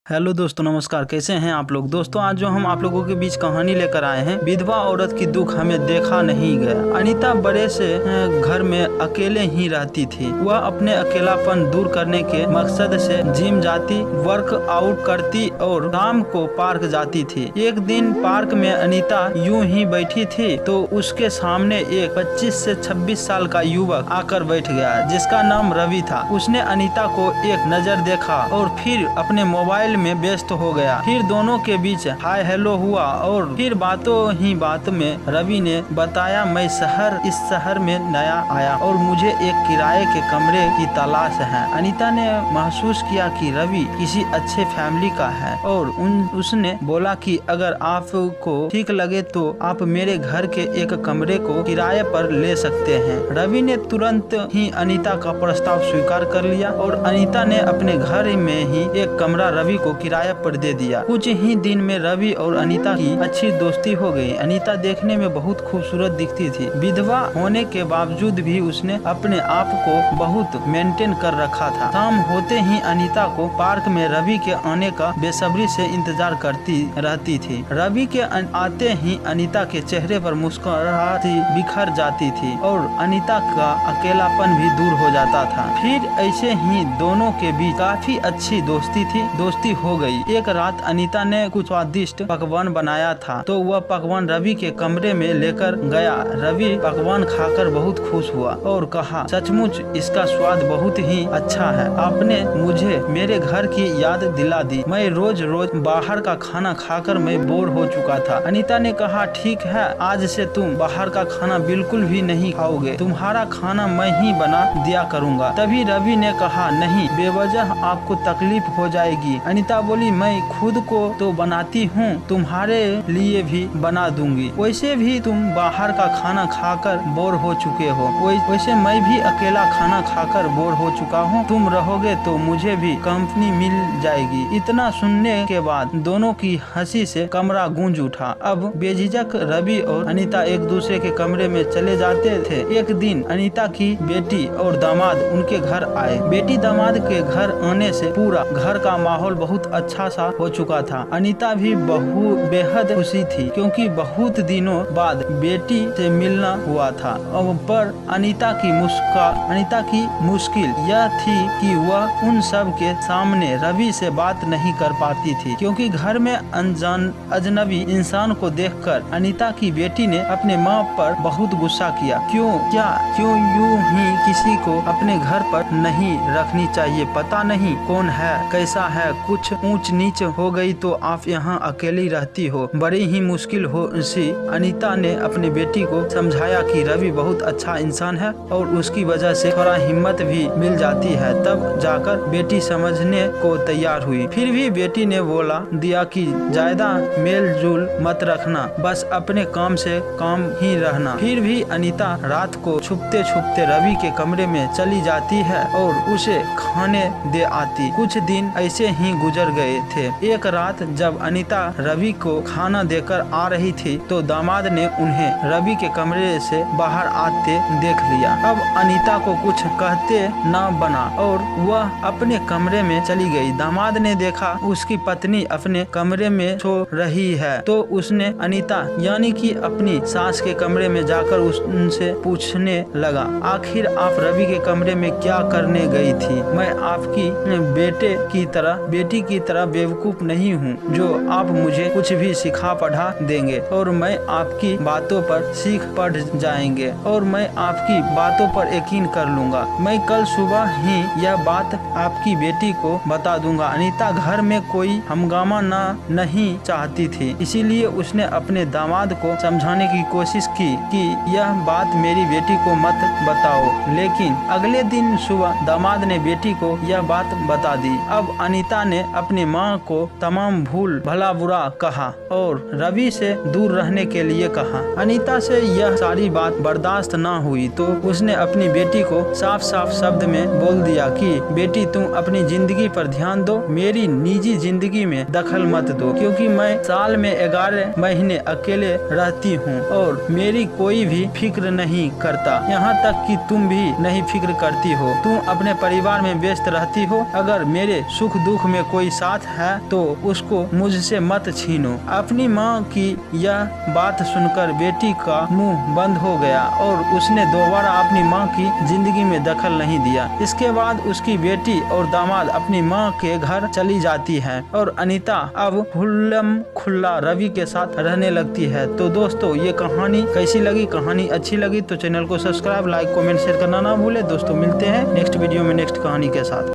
Hello दोस्तों, नमस्कार। कैसे हैं आप लोग। दोस्तों, आज जो हम आप लोगों के बीच कहानी लेकर आए हैं, विधवा औरत की दुख हमें देखा नहीं गया। अनीता बड़े से घर में अकेले ही रहती थी। वह अपने अकेलापन दूर करने के मकसद से जिम जाती, वर्कआउट करती और शाम को पार्क जाती थी। एक दिन पार्क में अनीता यूं ही बैठी थी तो उसके सामने एक 25 से 26 साल का युवक आकर बैठ गया, जिसका नाम रवि था। उसने अनीता को एक नजर देखा और फिर अपने मोबाइल में व्यस्त हो गया। फिर दोनों के बीच हाय हेलो हुआ और फिर बातों ही बात में रवि ने बताया, मैं इस शहर में नया आया और मुझे एक किराए के कमरे की तलाश है। अनीता ने महसूस किया कि रवि किसी अच्छे फैमिली का है और उसने बोला कि अगर आपको ठीक लगे तो आप मेरे घर के एक कमरे को किराए पर ले सकते हैं। रवि ने तुरंत ही अनीता का प्रस्ताव स्वीकार कर लिया और अनीता ने अपने घर में ही एक कमरा रवि को किराए पर दे दिया। कुछ ही दिन में रवि और अनीता की अच्छी दोस्ती हो गई। अनीता देखने में बहुत खूबसूरत दिखती थी। विधवा होने के बावजूद भी उसने अपने आप को बहुत मेंटेन कर रखा था। शाम होते ही अनीता को पार्क में रवि के आने का बेसब्री से इंतजार करती रहती थी। रवि के आते ही अनीता के चेहरे पर मुस्कुराहट बिखर जाती थी और अनीता का अकेलापन भी दूर हो जाता था। फिर ऐसे ही दोनों के बीच काफी अच्छी दोस्ती हो गई। एक रात अनीता ने कुछ स्वादिष्ट पकवान बनाया था तो वह पकवान रवि के कमरे में लेकर गया। रवि पकवान खाकर बहुत खुश हुआ और कहा, सचमुच इसका स्वाद बहुत ही अच्छा है। आपने मुझे मेरे घर की याद दिला दी। मैं रोज बाहर का खाना खाकर मैं बोर हो चुका था। अनीता ने कहा, ठीक है, आज से तुम बाहर का खाना बिल्कुल भी नहीं खाओगे। तुम्हारा खाना मैं ही बना दिया करूँगा। तभी रवि ने कहा, नहीं, बेवजह आपको तकलीफ हो जाएगी। अनीता बोली, मैं खुद को तो बनाती हूँ, तुम्हारे लिए भी बना दूंगी। वैसे भी तुम बाहर का खाना खाकर बोर हो चुके हो, वैसे मैं भी अकेला खाना खाकर बोर हो चुका हूँ। तुम रहोगे तो मुझे भी कंपनी मिल जाएगी। इतना सुनने के बाद दोनों की हंसी से कमरा गूंज उठा। अब बेझिझक रवि और अनीता एक दूसरे के कमरे में चले जाते थे। एक दिन अनीता की बेटी और दामाद उनके घर आए। बेटी दामाद के घर आने से पूरा घर का माहौल बहुत अच्छा सा हो चुका था। अनीता भी बेहद खुशी थी क्योंकि बहुत दिनों बाद बेटी से मिलना हुआ था। पर अनीता की मुश्किल यह थी कि वह उन सब के सामने रवि से बात नहीं कर पाती थी, क्योंकि घर में अजनबी इंसान को देखकर अनीता की बेटी ने अपने माँ पर बहुत गुस्सा किया। क्यों यूं ही किसी को अपने घर पर नहीं रखनी चाहिए। पता नहीं कौन है, कैसा है, कुछ ऊंच नीच हो गई तो आप यहाँ अकेली रहती हो। बड़ी ही मुश्किल हो सी अनीता ने अपनी बेटी को समझाया कि रवि बहुत अच्छा इंसान है और उसकी वजह से थोड़ा हिम्मत भी मिल जाती है। तब जाकर बेटी समझने को तैयार हुई। फिर भी बेटी ने बोला दिया कि ज्यादा मेल जोल मत रखना, बस अपने काम से काम ही रहना। फिर भी अनीता रात को छुपते रवि के कमरे में चली जाती है और उसे खाने दे आती। कुछ दिन ऐसे ही गुजर गए थे। एक रात जब अनीता रवि को खाना देकर आ रही थी तो दामाद ने उन्हें रवि के कमरे से बाहर आते देख लिया। अब अनीता को कुछ कहते न बना और वह अपने कमरे में चली गई। दामाद ने देखा उसकी पत्नी अपने कमरे में सो रही है तो उसने अनीता यानी कि अपनी सास के कमरे में जाकर उनसे पूछने लगा, आखिर आप रवि के कमरे में क्या करने गई थी? मैं आपकी बेटी की तरह बेवकूफ नहीं हूँ जो आप मुझे कुछ भी सिखा पढ़ा देंगे और मैं आपकी बातों पर सीख पढ़ जाएंगे और मैं आपकी बातों पर यकीन कर लूंगा। मैं कल सुबह ही यह बात आपकी बेटी को बता दूंगा। अनीता घर में कोई हंगामा नहीं चाहती थी, इसीलिए उसने अपने दामाद को समझाने की कोशिश की कि यह बात मेरी बेटी को मत बताओ। लेकिन अगले दिन सुबह दामाद ने बेटी को यह बात बता दी। अब अनीता ने अपनी माँ को तमाम भूल भला बुरा कहा और रवि से दूर रहने के लिए कहा। अनीता से यह सारी बात बर्दाश्त न हुई तो उसने अपनी बेटी को साफ शब्द में बोल दिया कि बेटी, तुम अपनी जिंदगी पर ध्यान दो, मेरी निजी जिंदगी में दखल मत दो, क्योंकि मैं साल में 11 महीने अकेले रहती हूँ और मेरी कोई भी फिक्र नहीं करता। यहाँ तक कि तुम भी नहीं फिक्र करती हो। तुम अपने परिवार में व्यस्त रहती हो। अगर मेरे सुख दुख में कोई साथ है तो उसको मुझसे मत छीनो। अपनी माँ की यह बात सुनकर बेटी का मुंह बंद हो गया और उसने दोबारा अपनी माँ की जिंदगी में दखल नहीं दिया। इसके बाद उसकी बेटी और दामाद अपनी माँ के घर चली जाती है और अनीता अब खुल्लम खुल्ला रवि के साथ रहने लगती है। तो दोस्तों ये कहानी कैसी लगी? कहानी अच्छी लगी तो चैनल को सब्सक्राइब, लाइक, कमेंट, शेयर करना ना भूले। दोस्तों मिलते हैं नेक्स्ट वीडियो में नेक्स्ट कहानी के साथ।